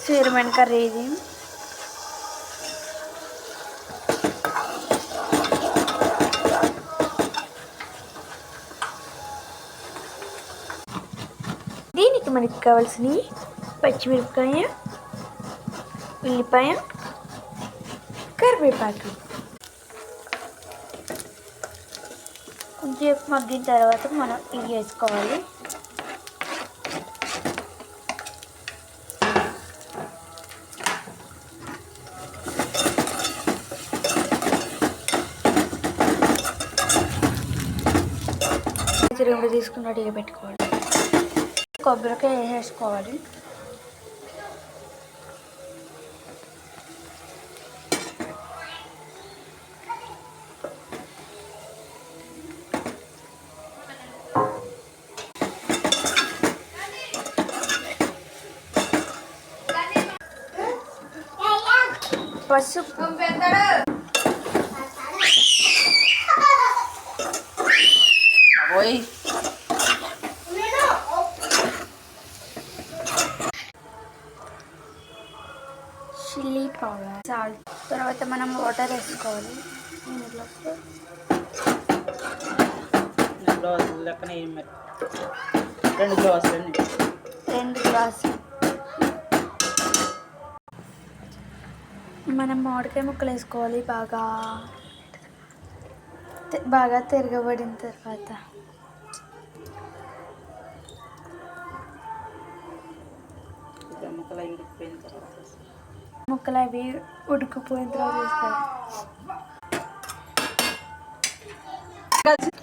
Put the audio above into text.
చీరమైన curry ఇది. దీనికి మనకి కావాల్సినవి పచ్చిమిరపకాయ, ఉల్లిపాయ, కరివేపాకు. కొంచెం మగ్గిన తర్వాత మనం ఇవి వేసుకోవాలి. చిరుగుడు తీసుకున్నట్టుగా పెట్టుకోవాలి. కొబ్బరికాయ వేసేసుకోవాలి. పసుపు, చిల్లీ పౌడర్, సాల్ట్. తర్వాత మనం వాటర్ వేసుకోవాలి. 2 గ్లాసులు. మనం మామిడికాయ ముక్కలు వేసుకోవాలి. బాగా తిరగబడిన తర్వాత ముక్కలు అవి ఉడికిపోయిన తర్వాత వేసుకోవాలి.